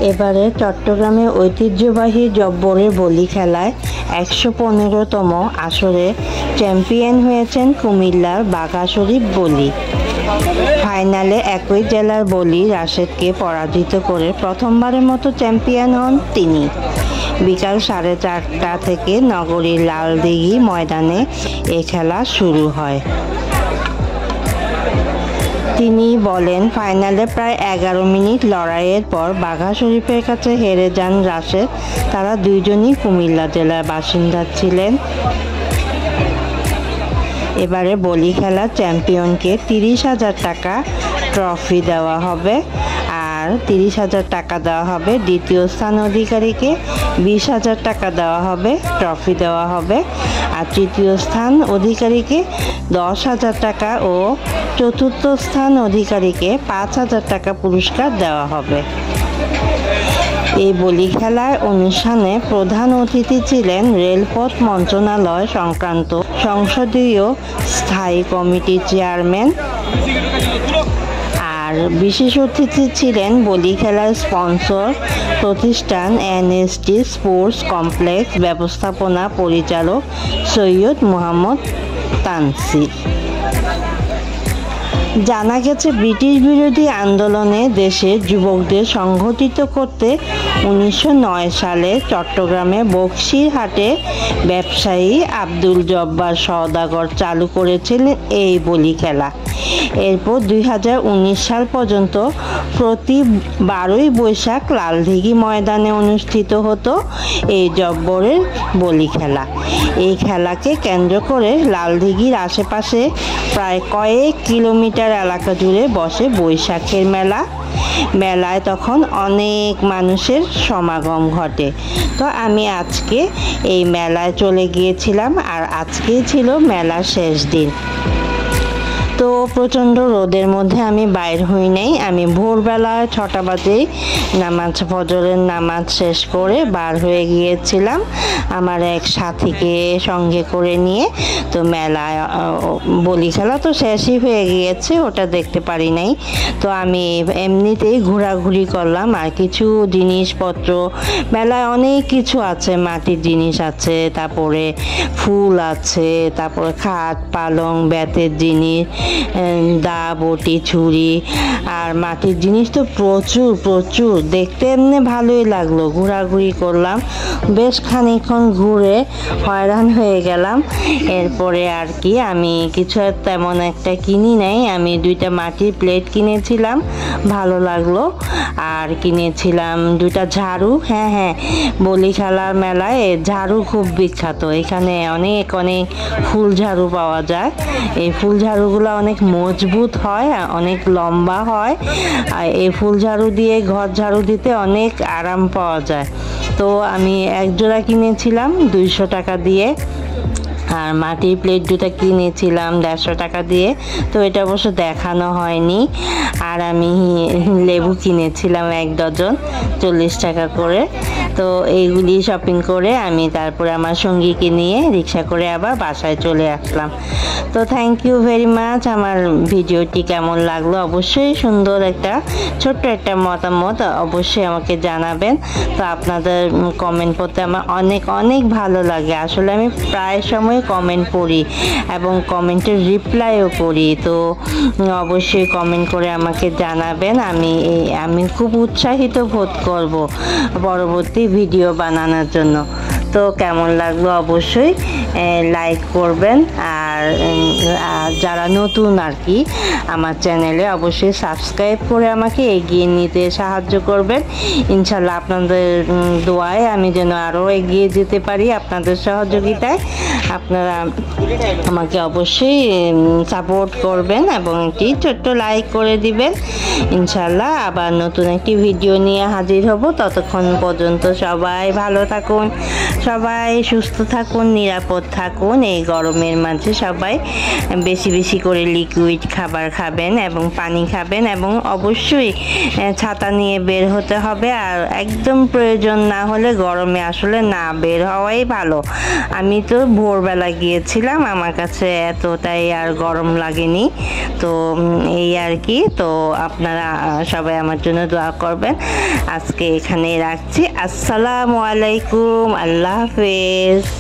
এবারে চট্টগ্রামে ঐতিহ্যবাহী জব্বরের বলি খেলায় ১১৫তম আসরে চ্যাম্পিয়ন হয়েছেন কুমিল্লার বাঘা শরীফ বলি। ফাইনালে একই জেলার বলি রাশেদকে পরাজিত করে প্রথমবারের মতো চ্যাম্পিয়ন হন তিনি। বিকাল 4:30টা থেকে নগরীর লালদিঘি ময়দানে এ খেলা শুরু হয়। তিনি বলেন, ফাইনালে প্রায় 11 মিনিট লড়াইয়ের পর বাঘা শরীফের কাছে হেরে যান রাশেদ। তারা দুইজনই কুমিল্লা জেলার বাসিন্দা ছিলেন। এবারে বলি খেলা চ্যাম্পিয়নকে 30,000 টাকা ট্রফি দেওয়া হবে, আর 30,000 টাকা দেওয়া হবে। দ্বিতীয় স্থান অধিকারীকে 20,000 টাকা দেওয়া হবে, ট্রফি দেওয়া হবে। আর তৃতীয় স্থান অধিকারীকে 10,000 টাকা ও চতুর্থ স্থান অধিকারীকে 5,000 টাকা পুরস্কার দেওয়া হবে। এই বলি খেলার অনুষ্ঠানে প্রধান অতিথি ছিলেন রেলপথ মন্ত্রণালয় সংক্রান্ত সংসদীয় স্থায়ী কমিটির চেয়ারম্যান। আর বিশেষ অতিথি ছিলেন বলি খেলার স্পন্সর প্রতিষ্ঠান এনএসটি স্পোর্টস কমপ্লেক্স ব্যবস্থাপনা পরিচালক সৈয়দ মোহাম্মদ তানসির। জানা গেছে, ব্রিটিশ বিরোধী আন্দোলনে দেশের যুবকদের সংগঠিত করতে 1909 সালে চট্টগ্রামে বক্সিরহাটে ব্যবসায়ী আব্দুল জব্বার সওদাগর চালু করেছিলেন এই বলি খেলা। এরপর 2019 সাল পর্যন্ত প্রতি 12ই বৈশাখ লালদিঘি ময়দানে অনুষ্ঠিত হতো এই জব্বরের বলি খেলা। এই খেলাকে কেন্দ্র করে লালদিঘির আশেপাশে প্রায় কয়েক কিলোমিটার এলাকা জুড়ে বসে বৈশাখের মেলা। মেলায় তখন অনেক মানুষের সমাগম ঘটে। তো আমি আজকে এই মেলায় চলে গিয়েছিলাম, আর আজকেই ছিল মেলার শেষ দিন। তো প্রচণ্ড রোদের মধ্যে আমি বাইর হই নাই। আমি ভোরবেলা 6টা বাজেই ফজরের নামাজ শেষ করে বার হয়ে গিয়েছিলাম আমার এক সাথীকে সঙ্গে করে নিয়ে। তো মেলায় বলি খেলা তো শেষই হয়ে গিয়েছে, ওটা দেখতে পারি নাই। তো আমি এমনিতেই ঘোরাঘুরি করলাম, আর কিছু জিনিসপত্র মেলায় অনেক কিছু আছে, মাটির জিনিস আছে, তারপরে ফুল আছে, তারপরে খাট পালং বেতের জিনিস, দা বটি ছুরি, আর মাটির জিনিস তো প্রচুর প্রচুর। দেখতে এমনি ভালোই লাগলো, ঘোরাঘুরি করলাম, বেশ খানিকক্ষণ ঘুরে হয়রান হয়ে গেলাম। এরপরে আর কি আমি কিছু তেমন একটা কিনি নাই। আমি 2টা মাটির প্লেট কিনেছিলাম, ভালো লাগলো। আর কিনেছিলাম 2টা ঝাড়ু। হ্যাঁ, বলি খেলার মেলায় ঝাড়ু খুব বিখ্যাত। এখানে অনেক অনেক ফুল ঝাড়ু পাওয়া যায়। এই ফুল ঝাড়ুগুলো অনেক মজবুত হয়, অনেক লম্বা হয়। আর এই ফুল ঝাড়ু দিয়ে ঘর ঝাড়ু দিতে অনেক আরাম পাওয়া যায়। তো আমি এক জোড়া কিনেছিলাম 200 টাকা দিয়ে, আর মাটির প্লেট 2টা কিনেছিলাম 150 টাকা দিয়ে। তো এটা অবশ্য দেখানো হয়নি। আর আমি লেবু কিনেছিলাম 1 ডজন 40 টাকা করে। তো এইগুলি শপিং করে আমি তারপরে আমার সঙ্গীকে নিয়ে রিক্সা করে আবার বাসায় চলে আসলাম। তো থ্যাংক ইউ ভেরি মাচ। আমার ভিডিওটি কেমন লাগলো অবশ্যই সুন্দর একটা ছোট্ট একটা মতামত অবশ্যই আমাকে জানাবেন। তো আপনাদের কমেন্ট করতে আমার অনেক অনেক ভালো লাগে। আসলে আমি প্রায় সময় কমেন্ট পড়ি এবং কমেন্টের রিপ্লাইও করি। তো অবশ্যই কমেন্ট করে আমাকে জানাবেন। আমি খুব উৎসাহিত বোধ করব পরবর্তী ভিডিও বানানোর জন্য। তো কেমন লাগলো অবশ্যই লাইক করবেন, আর যারা নতুন আর কি আমার চ্যানেলে অবশ্যই সাবস্ক্রাইব করে আমাকে এগিয়ে নিতে সাহায্য করবেন। ইনশাল্লাহ আপনাদের দোয়ায় আমি যেন আরও এগিয়ে যেতে পারি, আপনাদের সহযোগিতায়। আপনারা আমাকে অবশ্যই সাপোর্ট করবেন এবং একটি ছোট্ট লাইক করে দিবেন। ইনশাল্লাহ আবার নতুন একটি ভিডিও নিয়ে হাজির হব। ততক্ষণ পর্যন্ত সবাই ভালো থাকুন, সবাই সুস্থ থাকুন, নিরাপদ থাকুন। এই গরমের মাঝে সবাই বেশি বেশি করে লিকুইড খাবার খাবেন এবং পানি খাবেন, এবং অবশ্যই ছাতা নিয়ে বের হতে হবে। আর একদম প্রয়োজন না হলে গরমে আসলে না বের হওয়াই ভালো। আমি তো ভোরবেলা গিয়েছিলাম, আমার কাছে এতটাই আর গরম লাগেনি। তো এই আর কি। তো আপনারা সবাই আমার জন্য দোয়া করবেন। আজকে এখানেই রাখছি। আসসালামু আলাইকুম, আল্লাহ হাফেজ।